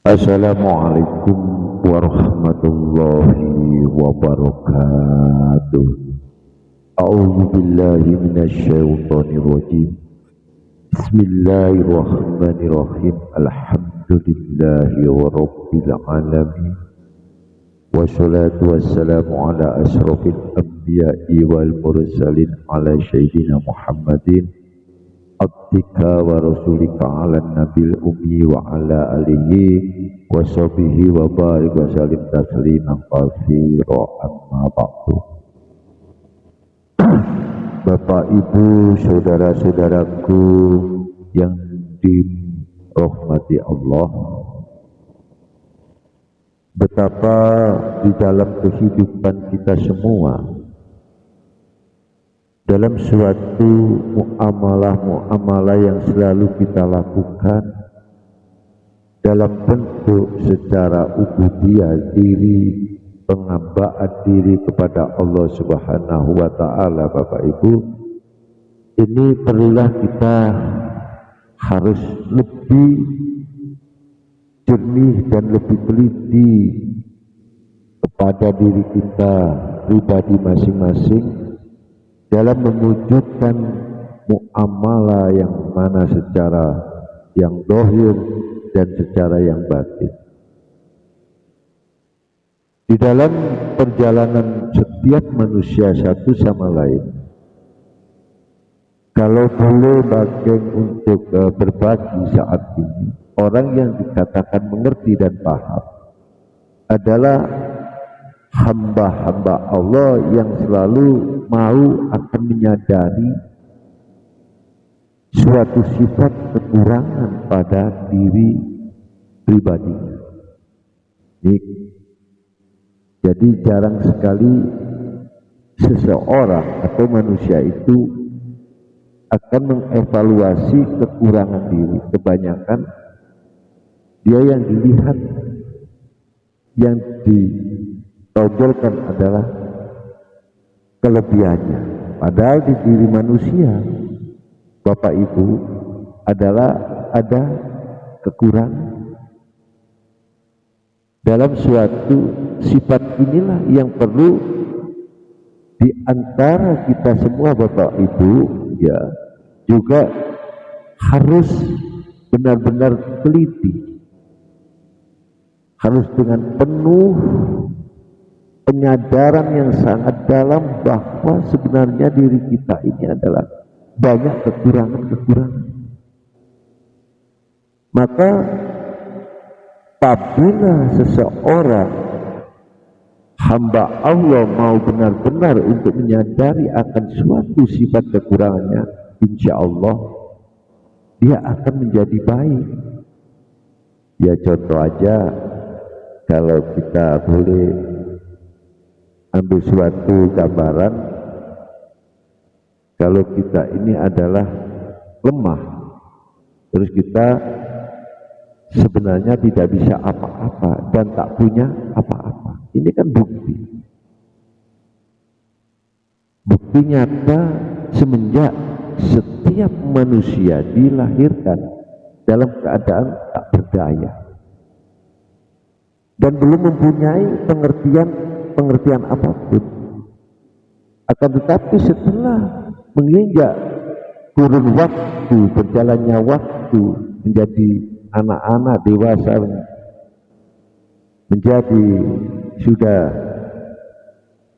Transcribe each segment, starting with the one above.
Assalamualaikum warahmatullahi wabarakatuh. A'udzu billahi minasyaitonir rajim. Bismillahirrahmanirrahim. Alhamdulillahi rabbil alamin. Wassalatu wassalamu ala asyrafil anbiya'i wal mursalin ala sayyidina Muhammadin abdika wa rasulika ala nabil ummi wa ala alihi wa sahbihi wa barik wa salim tasliman katsira amma ba'du. Bapak Ibu saudara-saudaraku yang dirahmati Allah, betapa di dalam kehidupan kita semua, dalam suatu muamalah yang selalu kita lakukan dalam bentuk secara ubudiyah diri, penghambaan diri kepada Allah Subhanahu wa taala, Bapak Ibu, ini perlulah kita harus lebih jernih dan lebih teliti kepada diri kita pribadi masing-masing dalam mewujudkan muamalah yang mana secara yang zahir dan secara yang batin. Di dalam perjalanan setiap manusia satu sama lain, kalau boleh bagian untuk berbagi saat ini, orang yang dikatakan mengerti dan paham adalah hamba-hamba Allah yang selalu mau akan menyadari suatu sifat kekurangan pada diri pribadinya. Jadi jarang sekali seseorang atau manusia itu akan mengevaluasi kekurangan diri. Kebanyakan dia yang dilihat, yang ditonjolkan adalah kelebihannya. Padahal di diri manusia, Bapak Ibu, adalah ada kekurangan. Dalam suatu sifat inilah yang perlu di antara kita semua, Bapak Ibu, ya, juga harus benar-benar teliti. Harus dengan penuh penyadaran yang sangat dalam bahwa sebenarnya diri kita ini adalah banyak kekurangan-kekurangan. Maka apabila seseorang hamba Allah mau benar-benar untuk menyadari akan suatu sifat kekurangannya, insya Allah dia akan menjadi baik. Ya, contoh aja, kalau kita boleh ambil suatu gambaran, kalau kita ini adalah lemah, terus kita sebenarnya tidak bisa apa-apa dan tak punya apa-apa. Ini kan bukti. Bukti nyata semenjak setiap manusia dilahirkan dalam keadaan tak berdaya dan belum mempunyai pengertian apapun. Akan tetapi setelah menginjak kurun waktu, berjalannya waktu, menjadi anak-anak dewasa, menjadi sudah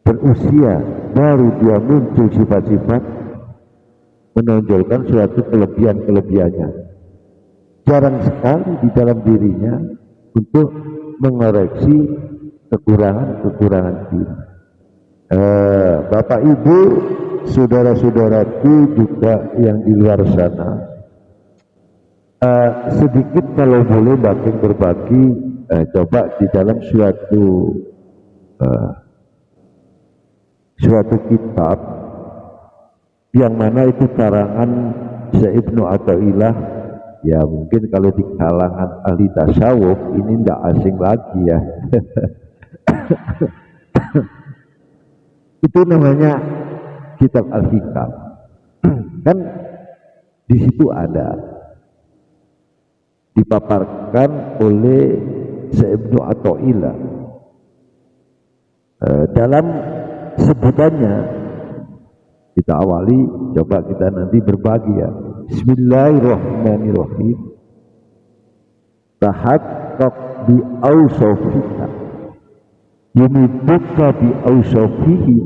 berusia, baru dia muncul sifat-sifat menonjolkan suatu kelebihan-kelebihannya. Jarang sekali di dalam dirinya untuk mengoreksi kekurangan-kekurangan diri. Bapak Ibu, saudara-saudaraku juga yang di luar sana, sedikit kalau boleh berbagi, coba di dalam suatu kitab yang mana itu karangan Syekh Ibnu Athaillah, ya mungkin kalau di kalangan ahli tasawuf ini tidak asing lagi ya. Itu namanya kitab Al-Hikam. Kan di situ ada dipaparkan oleh Ibnu Athaillah dalam sebutannya, kita awali, coba kita nanti berbagi ya. Bismillahirrahmanirrahim. Tahaqqaq bi awsafika yumiduka bi awsafihi.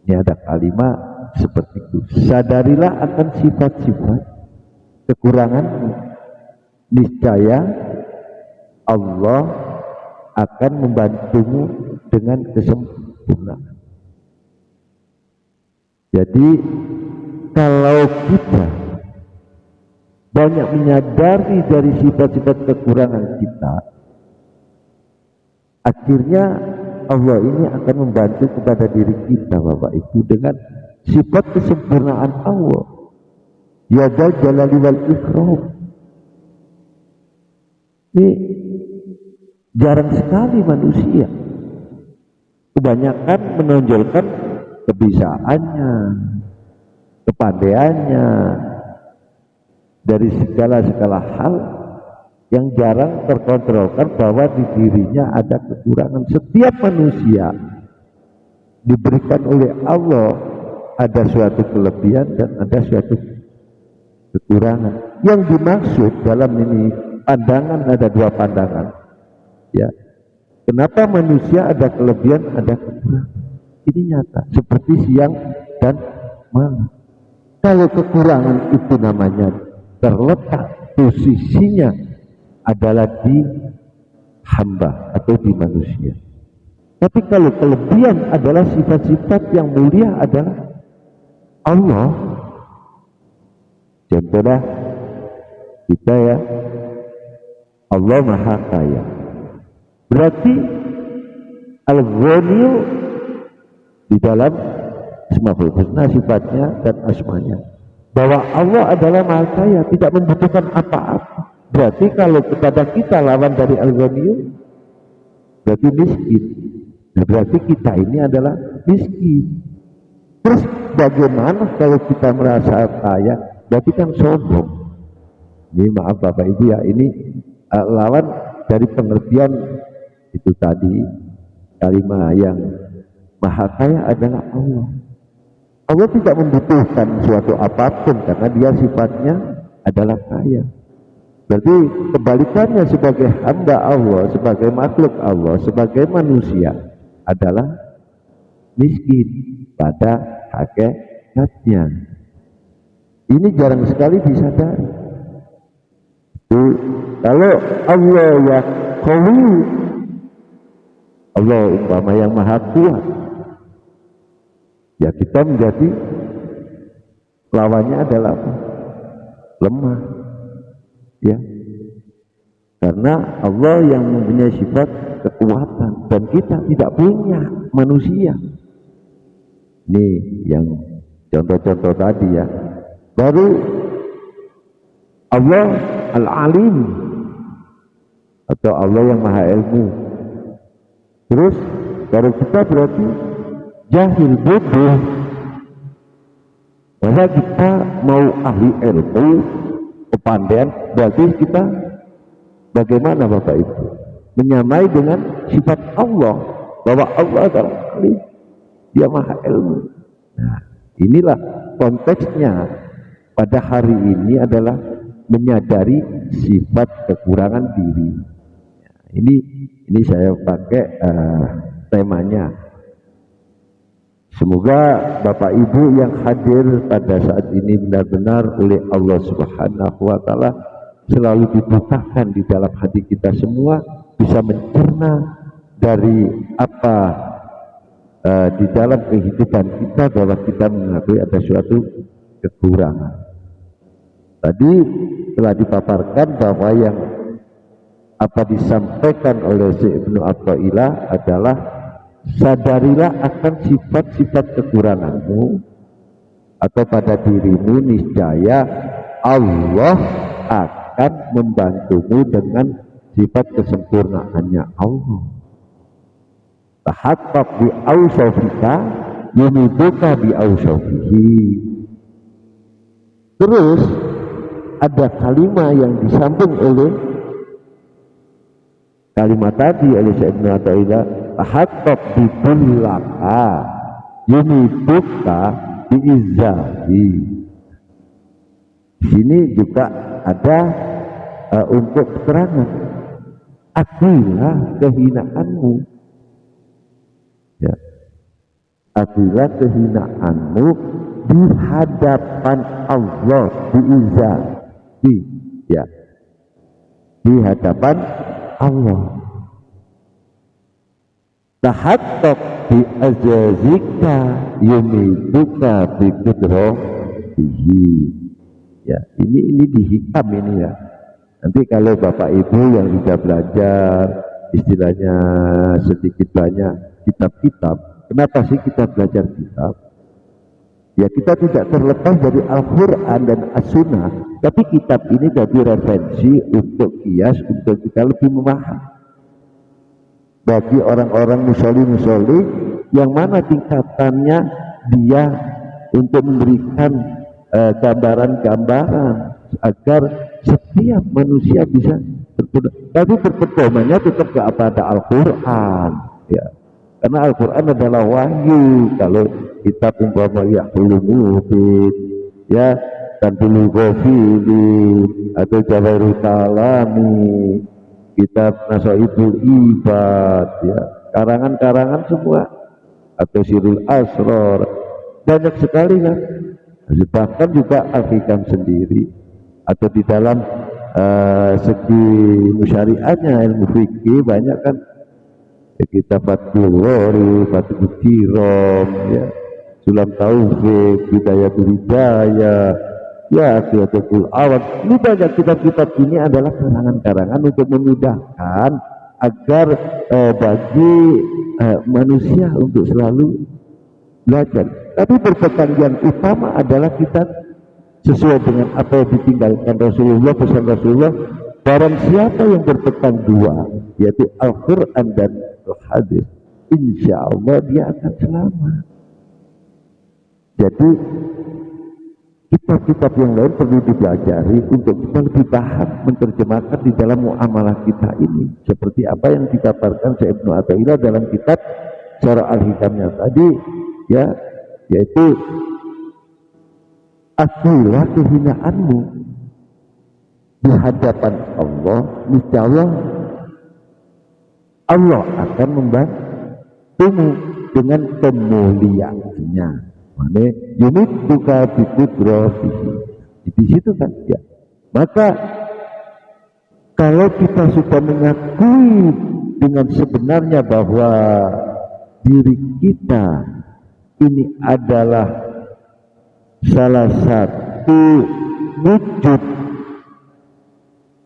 Ini ada kalimat seperti itu. Sadarilah akan sifat-sifat kekuranganmu, niscaya Allah akan membantumu dengan kesempurnaan. Jadi kalau kita banyak menyadari dari sifat-sifat kekurangan kita, akhirnya Allah ini akan membantu kepada diri kita, Bapak Ibu, dengan sifat kesempurnaan Allah. Ya Dzal Jalali wal Ikram. Ini jarang sekali manusia. Kebanyakan menonjolkan kebisaannya, kepandaiannya dari segala hal yang jarang terkontrolkan bahwa di dirinya ada kekurangan. Setiap manusia diberikan oleh Allah ada suatu kelebihan dan ada suatu kekurangan. Yang dimaksud dalam ini pandangan, ada dua pandangan. Ya, kenapa manusia ada kelebihan, ada kekurangan? Ini nyata, seperti siang dan malam. Kalau kekurangan itu namanya terletak posisinya adalah di hamba atau di manusia. Tapi kalau kelebihan adalah sifat-sifat yang mulia adalah Allah. Contohnya kita ya, Allah Maha Kaya. Berarti Al-Ghani di dalam Asmaul Husna sifatnya dan asmanya, bahwa Allah adalah Maha Kaya, tidak membutuhkan apa-apa. Berarti kalau kepada kita lawan dari Al-Ghani berarti miskin. Nah, berarti kita ini adalah miskin. Terus bagaimana kalau kita merasa kaya? Berarti kan sombong. Ini maaf Bapak Ibu ya, ini lawan dari pengertian itu tadi, kalimat yang Maha Kaya adalah Allah. Allah tidak membutuhkan suatu apapun karena dia sifatnya adalah kaya. Berarti kebalikannya, sebagai hamba Allah, sebagai makhluk Allah, sebagai manusia adalah miskin pada hakikatnya. Ini jarang sekali disadari. Kalau Allah yang qawi, Allah umpama yang maha kuat, ya kita menjadi lawannya adalah apa? Lemah. Ya, karena Allah yang mempunyai sifat kekuatan dan kita tidak punya, manusia. Ini yang contoh-contoh tadi ya. Baru Allah Al-Alim atau Allah yang Maha Ilmu. Terus baru kita berarti jahil, bodoh. Karena kita mau ahli ilmu, kepandaian, berarti kita bagaimana Bapak Ibu? Menyamai dengan sifat Allah, bahwa Allah adalah alim, dia Maha Ilmu. Nah, inilah konteksnya pada hari ini adalah menyadari sifat kekurangan diri. Ini saya pakai temanya. Semoga Bapak Ibu yang hadir pada saat ini benar-benar oleh Allah Subhanahu wa Ta'ala selalu dibukakan di dalam hati kita semua, bisa mencerna dari apa di dalam kehidupan kita, bahwa kita mengakui ada suatu kekurangan. Tadi telah dipaparkan bahwa yang apa disampaikan oleh Ibnu Athaillah adalah sadarilah akan sifat-sifat kekuranganmu atau pada dirimu, niscaya Allah akan membantumu dengan sifat kesempurnaannya Allah. Tahaqqaq bi awsafika yumiduka bi awsafihi. Terus ada kalimat yang disambung oleh kalimat tadi oleh Syekh Ibnu Athaillah, haqqat bikullaka yumiduka biizzahi. Di sini juga ada untuk keterangan, akuilah kehinaanmu, ya, akuilah kehinaanmu di hadapan Allah, biizzahi, ya, di hadapan Allah. Tahattab bi azazika yumiduka bi qudratihi. Ya, ini dihikam ini ya. Nanti kalau Bapak Ibu yang sudah belajar istilahnya sedikit banyak kitab-kitab, kenapa sih kita belajar kitab? Ya, kita tidak terlepas dari Al-Quran dan As-Sunnah, tapi kitab ini jadi referensi untuk kias, untuk kita lebih memahami. Bagi orang-orang musolli yang mana tingkatannya dia untuk memberikan gambaran-gambaran agar setiap manusia bisa berpedoman, tapi berpedomannya tetap kepada Al-Quran, ya. Karena Al-Quran adalah wahyu. Kalau kitab umpama Yahul Mufid, ya, Tanbihul Ghafilin atau Jawahirul Kalami, kitab Nasaibul Ibad, ya, karangan-karangan semua, atau Sirul Asrar, banyak sekali kan. Bahkan juga Al-Hikam sendiri, atau di dalam segi musyariatnya ilmu fikih banyak kan, ya, kitab Fathul Ghori, Fathul Kiram, ya, Sulam Taufik, Bidayatul Hidayah, ya, Aqidatul Awad. Ini banyak kitab-kitab ini adalah karangan-karangan untuk memudahkan agar bagi manusia untuk selalu belajar. Tapi berpegang yang utama adalah kita sesuai dengan apa yang ditinggalkan Rasulullah, pesan Rasulullah. Barang siapa yang berpegang dua, yaitu Al-Quran dan Al-Hadis, insya Allah dia akan selamat. Jadi kitab-kitab yang lain perlu dipelajari untuk kita lebih paham menerjemahkan di dalam muamalah kita ini, seperti apa yang dikabarkan Syekh Ibnu Athaillah dalam kitab Syarah Al-Hikamnya tadi, ya, yaitu akuilah kehinaanmu di hadapan Allah, niscaya Allah akan membantumu dengan kemuliaannya. Mana unit buka biqudratihi. Di situ kan, ya. Maka kalau kita sudah mengakui dengan sebenarnya bahwa diri kita ini adalah salah satu wujud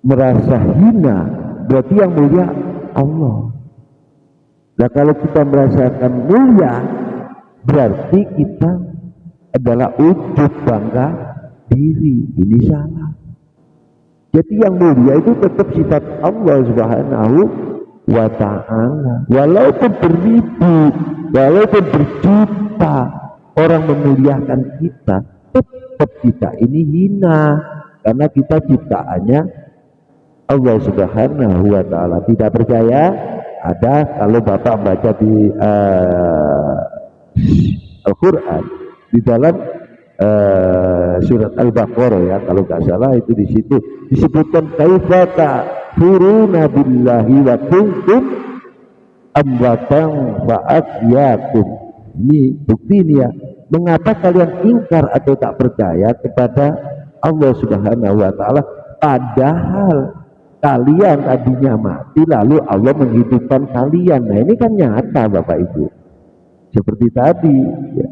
merasa hina, berarti yang mulia Allah. Nah, kalau kita merasakan mulia, berarti kita adalah wujud bangga diri. Ini salah. Jadi yang mulia itu tetap sifat Allah Subhanahu wa ta'ala. Walaupun beribu, walaupun berjuta orang memuliakan kita, tetap kita ini hina, karena kita ciptaannya Allah Subhanahu wa ta'ala. Tidak percaya? Ada, kalau Bapak baca di Al-Quran, di dalam surat Al-Baqarah, ya, kalau nggak salah itu di situ disebutkan kaifa ta'furuna billahi wa kuntum amwatan fa ahyakum. Ini bukti ini, ya, mengapa kalian ingkar atau tak percaya kepada Allah Subhanahu wa ta'ala, padahal kalian tadinya mati lalu Allah menghidupkan kalian. Nah, ini kan nyata Bapak Ibu. Seperti tadi, ya.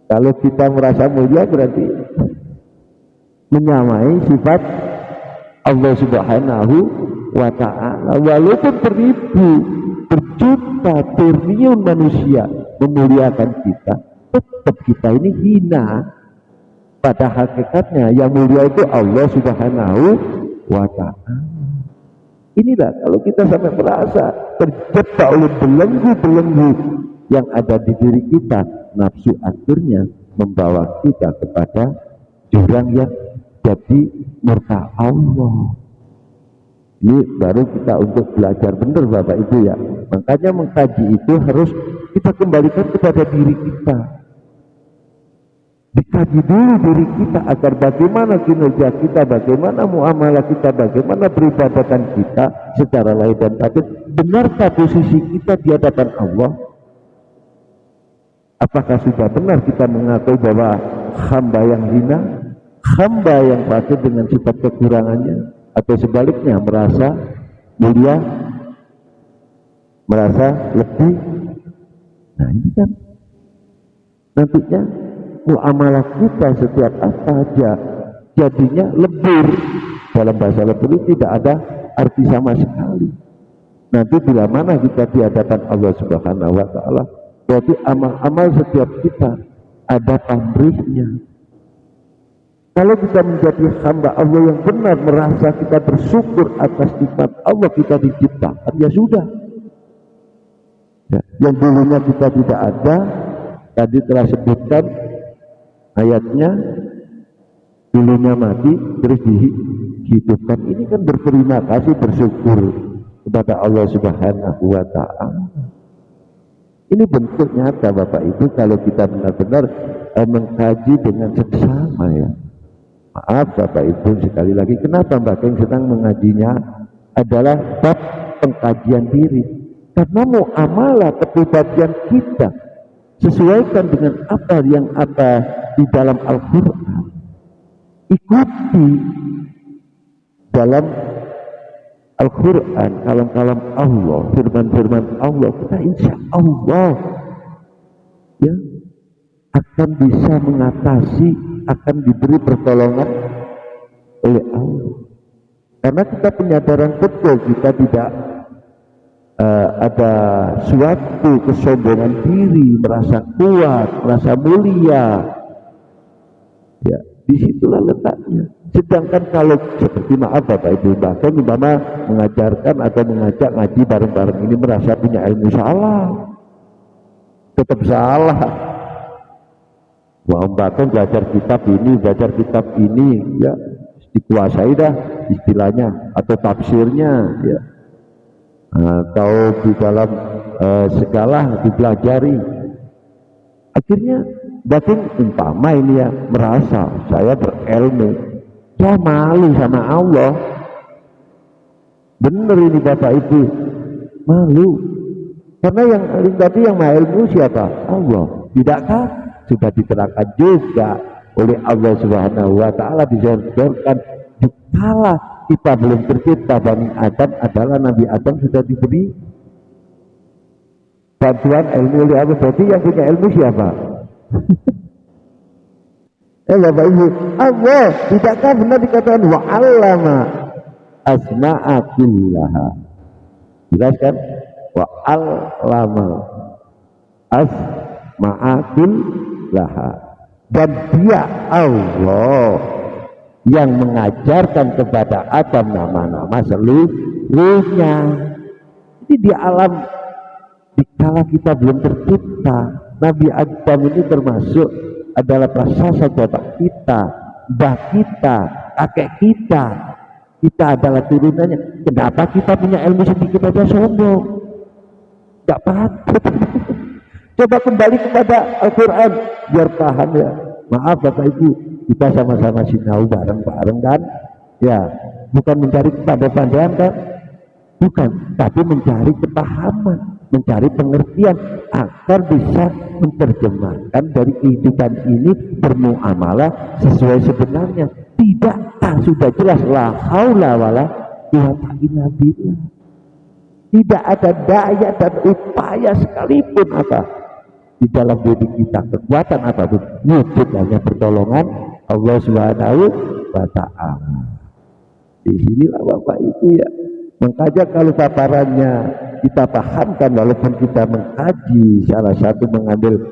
Kalau kita merasa mulia berarti menyamai sifat Allah Subhanahu wa ta'ala. Walaupun beribu, berjuta, triliun manusia memuliakan kita, tetap kita ini hina. Pada hakikatnya yang mulia itu Allah Subhanahu wa ta'ala. Inilah kalau kita sampai merasa terjebak oleh belenggu-belenggu yang ada di diri kita, nafsu akhirnya membawa kita kepada jurang yang jadi murka Allah. Ini baru kita untuk belajar benar Bapak Ibu ya. Makanya mengkaji itu harus kita kembalikan kepada diri kita. Dikaji dulu diri kita agar bagaimana kinerja kita, bagaimana muamalah kita, bagaimana peribadatan kita secara lahir dan batin. Benarkah posisi kita di hadapan Allah? Apakah sudah benar kita mengakui bahwa hamba yang hina, hamba yang patuh dengan sifat kekurangannya, atau sebaliknya merasa mulia, merasa lebih? Nah ini kan nantinya muamalah kita setiap apa aja jadinya lebur. Dalam bahasa lebur itu tidak ada arti sama sekali. Nanti bila mana kita di hadapan Allah Subhanahu wa Ta'ala, berarti amal-amal setiap kita ada pamrihnya. Kalau kita menjadi hamba Allah yang benar, merasa kita bersyukur atas nikmat Allah kita diciptakan, ya sudah ya, yang dulunya kita tidak ada, tadi telah sebutkan ayatnya, dulunya mati terus dihidupkan. Ini kan berterima kasih, bersyukur kepada Allah Subhanahu wa Ta'ala. Ini bentuk nyata Bapak Ibu kalau kita benar-benar mengkaji dengan seksama ya. Maaf Bapak Ibu sekali lagi, kenapa Mbak Keng sedang mengajinya adalah bab pengkajian diri. Karena muamalah kepribadian kita sesuaikan dengan apa yang ada di dalam Al-Quran. Ikuti dalam Al-Quran kalam-kalam Allah, firman-firman Allah, kita insya Allah ya akan bisa mengatasi, akan diberi pertolongan oleh Allah. Karena kita penyadaran betul kita tidak ada suatu kesombongan diri, merasa kuat, merasa mulia. Ya, disitulah letaknya. Sedangkan kalau seperti maaf Bapak Ibu, bahkan umpama mengajarkan atau mengajak ngaji bareng-bareng ini merasa punya ilmu, salah, tetap salah. Wah, bahkan belajar kitab ini, ya dikuasai dah istilahnya atau tafsirnya, ya, atau di dalam segala dipelajari. Akhirnya bahkan umpama ini ya merasa saya berilmu, saya malu sama Allah. Bener ini Bapak Ibu, malu. Karena yang tadi yang maha ilmu siapa? Allah. Tidakkah sudah diterangkan juga oleh Allah Subhanahu wa Ta'ala, disebutkan dikala kita belum tercipta Bani Adam adalah Nabi Adam sudah diberi bantuan ilmu oleh Allah. Berarti yang punya ilmu siapa? Bapak Ibu, Allah. Tidakkah benar dikatakan wa 'allama asma'a kullaha? Jelas kan? Wa 'allama asma'a kullaha. Dan dia Allah yang mengajarkan kepada Adam nama-nama seluruhnya. Jadi di alam dikala kita belum tercipta, Nabi Adam ini termasuk adalah prasasa bapak kita, mbah kita, kakek kita. Kita adalah turunannya. Kenapa kita punya ilmu sedikit aja sombong? Gak patut. Coba kembali kepada Al-Quran biar paham ya. Maaf Bapak Ibu, kita sama-sama sinau bareng-bareng kan? Ya, bukan mencari kepandaian kan? Bukan, tapi mencari kepahaman, mencari pengertian agar bisa menerjemahkan dari kehidupan ini bermuamalah sesuai sebenarnya. Tidak, sudah jelas la haula wala quwata illa billah. Tidak ada daya dan upaya sekalipun apa di dalam diri kita, kekuatan apapun, wujud hanya pertolongan Allah Subhanahu wa Ta'ala. Di sinilah Bapak Ibu ya. Makanya kalau paparannya kita pahamkan, walaupun kita mengkaji salah satu mengambil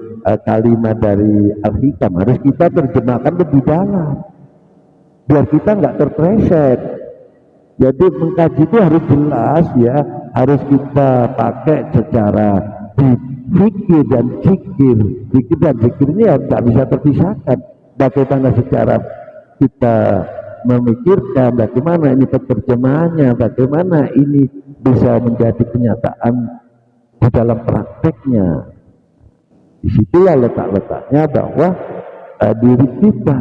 kalimat dari Al-Hikam, harus kita terjemahkan lebih dalam biar kita nggak terpleset. Jadi mengkaji itu harus jelas ya, harus kita pakai secara fikir dan zikir. Fikir dan zikir ini nggak bisa terpisahkan. Bagaimana secara kita memikirkan bagaimana ini penerjemahannya, bagaimana ini bisa menjadi kenyataan di dalam prakteknya. Disitulah letak-letaknya bahwa diri kita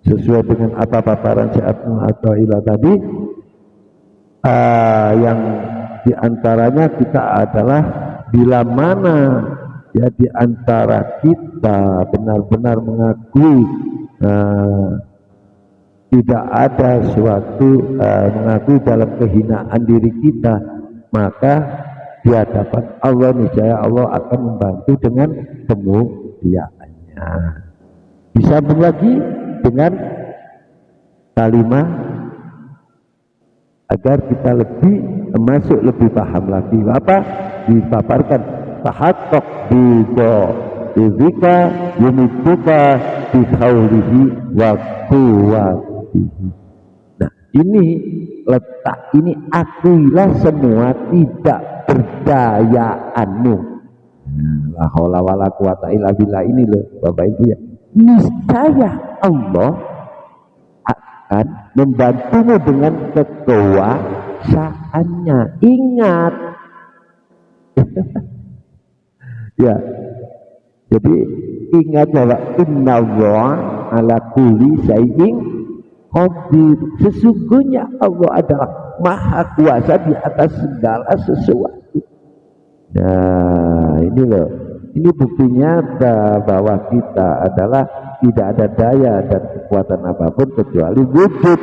sesuai dengan apa paparan Syekh atau ilah tadi, yang diantaranya kita adalah bila mana ya diantara kita benar-benar mengakui tidak ada suatu mengakui dalam kehinaan diri kita, maka di hadapan Allah niscaya Allah akan membantu dengan kemuliaannya. Disambung lagi dengan kalimat agar kita lebih masuk, lebih paham lagi apa dipaparkan tahaqqaq bika yumituka bihaulihi wa quwwatihi. Nah, ini letak ini, akuilah semua tidak berdayaanmu. La haula wala quwata illa billah. Ini loh Bapak Ibu ya, niscaya Allah akan membantumu dengan kekuasaannya. Ingat ya, jadi ingat bahwa innallaha ala kulli syai'in qadir. Sesungguhnya Allah adalah maha kuasa di atas segala sesuatu. Nah, ini loh, ini buktinya bahwa kita adalah tidak ada daya dan kekuatan apapun kecuali wujud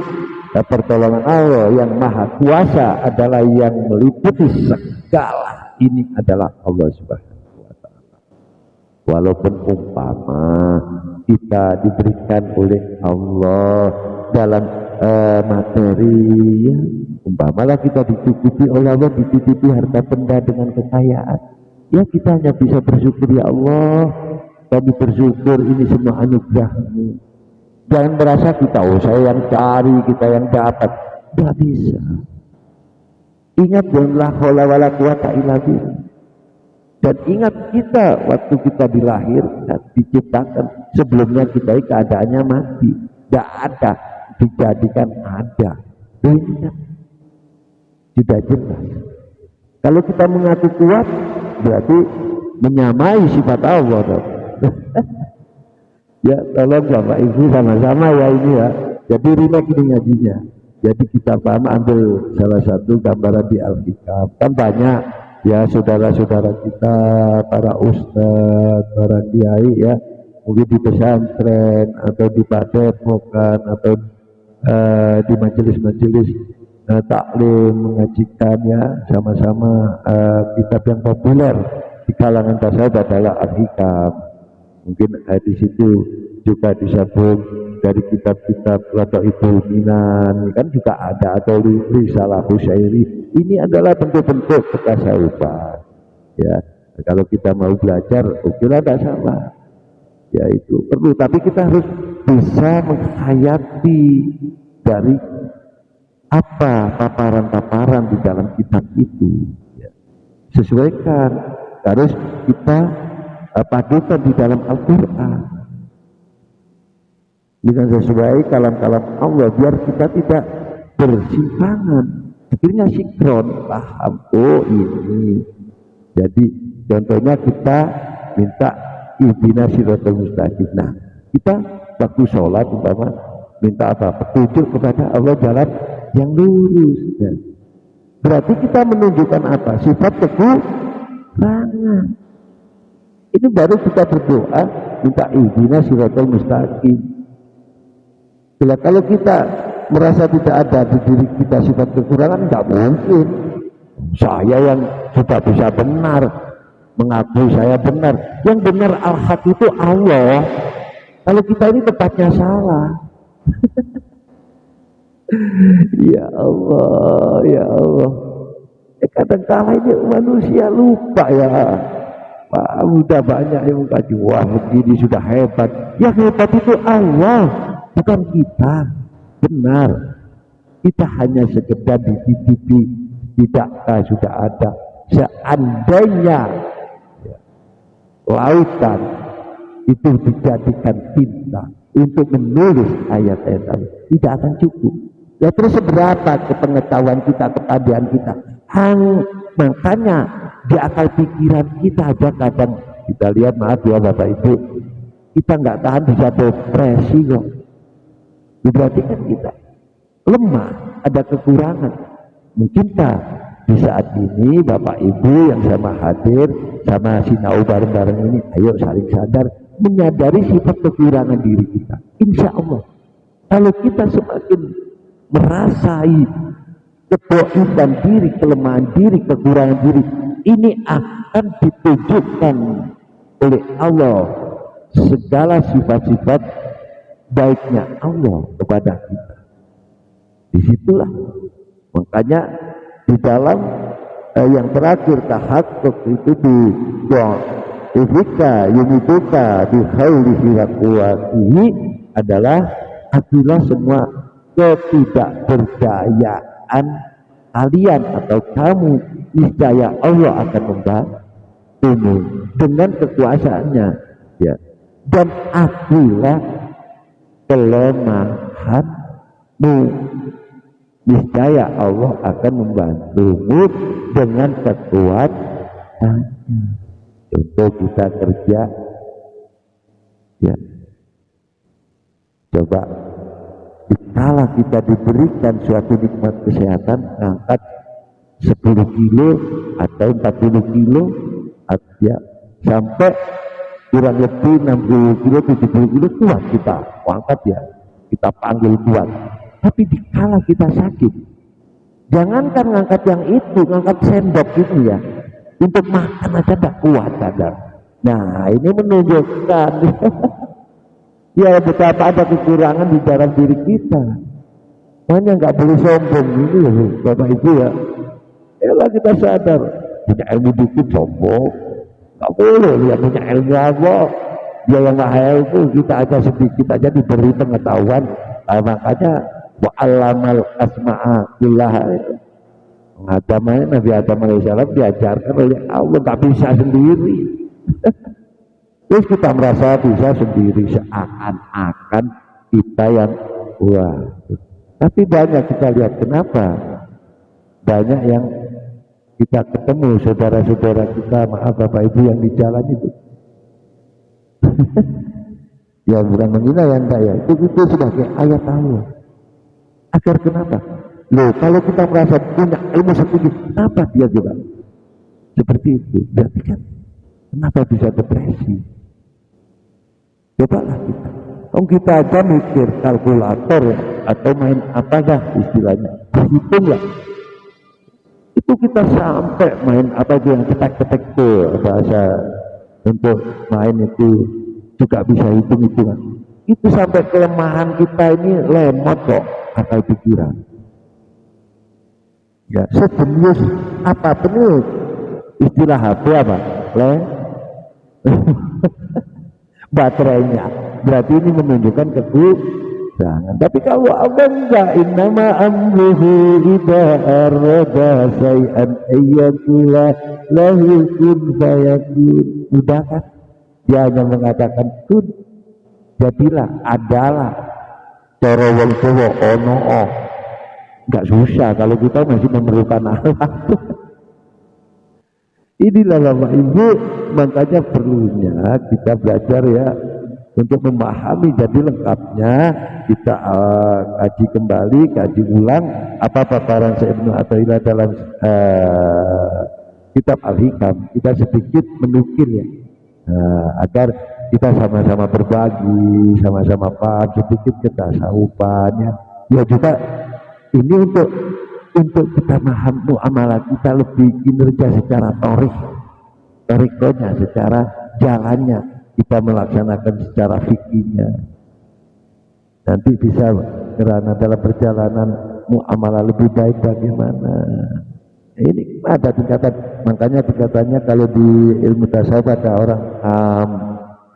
pertolongan Allah yang maha kuasa adalah yang meliputi segala. Ini adalah Allah Subhanahu wa ta'ala. Walaupun umpama kita diberikan oleh Allah dalam materi, ya, umpamalah kita dicukupi oleh Allah, dititipi harta benda dengan kekayaan, ya kita hanya bisa bersyukur, ya Allah kami bersyukur ini semua anugerah-Mu. Jangan merasa kita, oh saya yang cari, kita yang dapat. Tidak bisa. Ingat, la haula wala quwata illa billah. Dan ingat kita waktu kita dilahirkan, diciptakan, sebelumnya kita keadaannya mati, tidak ada, dijadikan ada. Ini kan tidak jelas. Kalau kita mengaku kuat, berarti menyamai sifat Allah dong. Ya tolong Bapak Ibu sama-sama ya ini ya. Jadi relax ini ngajinya. Jadi kita paham, ambil salah satu gambaran di Al-Hikam. Kan banyak ya saudara-saudara kita, para ustadz, para kiai ya, mungkin di pesantren atau di padepokan atau di majelis-majelis taklim mengajikan ya, sama-sama kitab yang populer di kalangan tasawuf adalah Al-Hikam. Mungkin di situ juga disambung dari kitab-kitab atau Ibnu Minan kan juga ada, atau Risalah Husyairi. Ini adalah bentuk-bentuk ketasawufan ya. Kalau kita mau belajar, oke lah, tidak salah ya, itu perlu, tapi kita harus bisa menghayati dari apa paparan-paparan di dalam kitab itu ya. Sesuaikan, harus kita padukan di dalam Al-Quran dengan sesuai kalam-kalam Allah, biar kita tidak bersimpangan, akhirnya sinkron, paham, oh ini. Jadi contohnya kita minta ihdinas siratal mustaqim. Nah, kita waktu sholat umpama minta apa? Petunjuk kepada Allah jalan yang lurus ya. Berarti kita menunjukkan apa? Sifat kekurangan. Ini baru kita berdoa minta ihdinas siratal mustaqim. Bila kalau kita merasa tidak ada di diri kita sifat kekurangan, tidak mungkin saya yang sudah bisa benar, mengaku saya benar. Yang benar al-haq itu Allah. Kalau kita ini tempatnya salah. Ya Allah, ya Allah. Kadang-kala ini manusia lupa ya. Pak, udah banyak yang mengkaji, wah begini sudah hebat. Yang hebat itu Allah, bukan kita. Benar, kita hanya sekedar dititipi. Tidakkah sudah ada seandainya ya, lautan itu dijadikan tinta, untuk menulis ayat-ayat Allah. Tidak akan cukup. Ya terus seberapa kepengetahuan kita, kepaduan kita. Makanya di akal pikiran kita aja kadang kita lihat, maaf ya Bapak Ibu, kita nggak tahan bisa depresi kok. Berarti kan kita lemah, ada kekurangan. Mungkin Pak, di saat ini Bapak Ibu yang sama hadir, sama sinau bareng-bareng ini, ayo saling sadar, menyadari sifat kekurangan diri kita. Insya Allah, kalau kita semakin merasai kedoifan diri, kelemahan diri, kekurangan diri, ini akan ditunjukkan oleh Allah segala sifat-sifat baiknya Allah kepada kita. Disitulah makanya di dalam yang terakhir tahakkuk itu di Ifika yunibuka di khaulihi wa quwwatihi adalah apabila semua ketidakberdayaan kalian atau kamu, niscaya Allah akan membantumu dengan kekuasaannya, ya. Dan apabila kelemahanmu, niscaya Allah akan membantumu dengan kekuatannya. Untuk kita kerja, ya, coba dikala kita diberikan suatu nikmat kesehatan, angkat 10 kilo atau 40 kilo, ya, sampai kurang lebih 60 kilo, 70 kilo, kuat kita angkat, ya, kita panggil kuat. Tapi dikala kita sakit, jangankan ngangkat yang itu, ngangkat sendok itu, ya, untuk makan aja tak kuat kadang. Nah ini menunjukkan ya betapa ada kekurangan di dalam diri kita. Makanya nggak boleh sombong ini ya Bapak Ibu, ya. Yalah kita sadar punya ilmu dikit sombong, nggak boleh. Dia punya ilmu apa, dia yang nggak ilmu, kita aja sedikit aja diberi pengetahuan. Makanya wa'alamal asma'a kullaha, Nabi Adam alaihissalam diajarkan oleh Allah, nggak bisa sendiri. Terus kita merasa bisa sendiri, seakan-akan kita yang wah. Tapi banyak kita lihat, kenapa banyak yang kita ketemu saudara-saudara kita, maaf Bapak Ibu yang di jalan itu ya bukan menghina ya, enggak ya, itu sebagai ayat Allah. Agar kenapa? Loh, kalau kita merasa punya ilmu setinggi, kenapa dia juga seperti itu? Berarti kan kenapa bisa depresi? Cobalah kita. Kita aja mikir kalkulator, ya, atau main apa dah istilahnya, berhitunglah. Itu kita sampai main apa yang ketek-ketek tuh bahasa untuk main itu juga bisa hitung-hitungan. Itu sampai kelemahan kita ini lemot kok akal pikiran. Ya, sejenius apapun itu istilah HP apa? Baterainya. Berarti ini menunjukkan kekurangan. Tapi kalau Allah enggak, innama amruhu idza arada syai'an ayyakula lahu kun fayakun. Udah kan? Dia hanya mengatakan kun, jadilah, adalah. Cara wong Jawa ono nggak susah kalau kita masih memerlukan alat. Inilah Bapak Ibu, makanya perlunya kita belajar, ya, untuk memahami. Jadi lengkapnya kita kaji kembali, kaji ulang apa paparan Syekh Ibnu Athaillah dalam kitab Al-Hikam. Kita sedikit menukil, ya, agar kita sama-sama berbagi, sama-sama paham sedikit ketasawufannya. Ya juga ini untuk kita paham muamalah kita lebih kinerja secara torikonya, secara jalannya kita melaksanakan secara fikihnya. Nanti bisa karena dalam perjalanan muamalah lebih baik bagaimana. Ini ada tingkatan, makanya tingkatannya kalau di ilmu tasawuf ada orang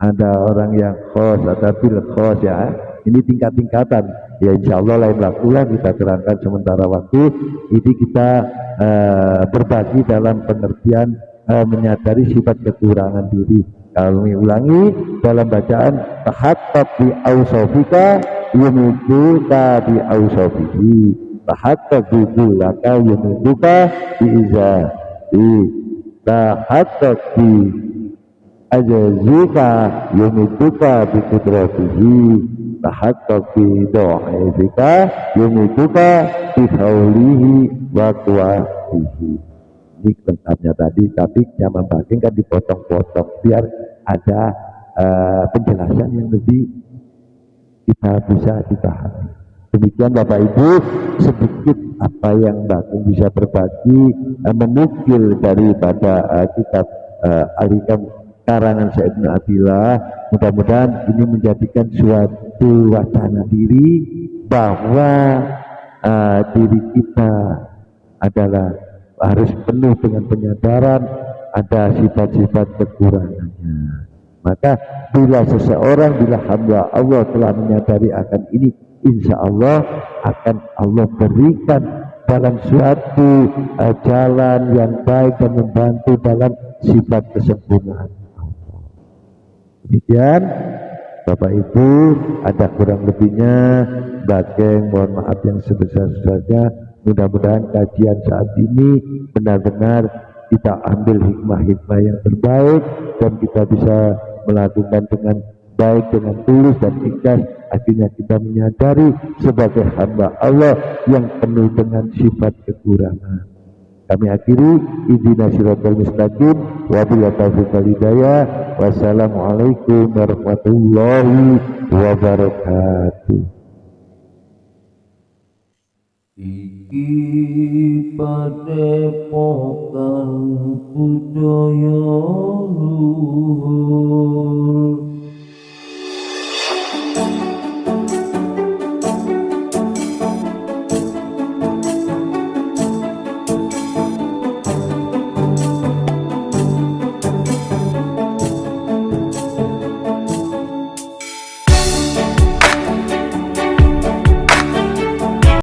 ada orang yang khos, ada bil khos, ya. Ini tingkat-tingkatan. Ya insya Allah lain waktu lah kita terangkan, sementara waktu ini kita berbagi dalam pengertian menyadari sifat kekurangan diri. Kami ulangi dalam bacaan tahaqqaq bi ausafika yumituka bi ausafihi, tahaqqaq bi kullaka yumituka bi izati, tahaqqaq bi ajazika yumituka bi kudratihi, tahaqqaq bi do'ifika yumituka bi haulihi wa quwatihi. Ini lengkapnya tadi, tapi zaman baking kan dipotong-potong biar ada penjelasan yang lebih kita bisa dipahami. Demikian Bapak Ibu, sedikit apa yang baking bisa berbagi, menukil daripada kitab Al-Hikam karangan Syekh Ibnu Athilah. Mudah-mudahan ini menjadikan suatu wacana diri bahwa diri kita adalah harus penuh dengan penyadaran ada sifat-sifat kekurangannya. Maka bila seseorang, bila hamba Allah telah menyadari akan ini, insya Allah akan Allah berikan dalam suatu jalan yang baik dan membantu dalam sifat kesempurnaan Allah. Demikian Bapak Ibu, ada kurang lebihnya Bageng mohon maaf yang sebesar-besarnya. Mudah-mudahan kajian saat ini benar-benar kita ambil hikmah-hikmah yang terbaik dan kita bisa melakukan dengan baik, dengan tulus dan ikhlas. Akhirnya kita menyadari sebagai hamba Allah yang penuh dengan sifat kekurangan. Kami akhiri, ihdinas siratal mustaqim wa billahi taufiq wal hidayah. Wassalamualaikum warahmatullahi wabarakatuh. Iki padepokan budaya luhur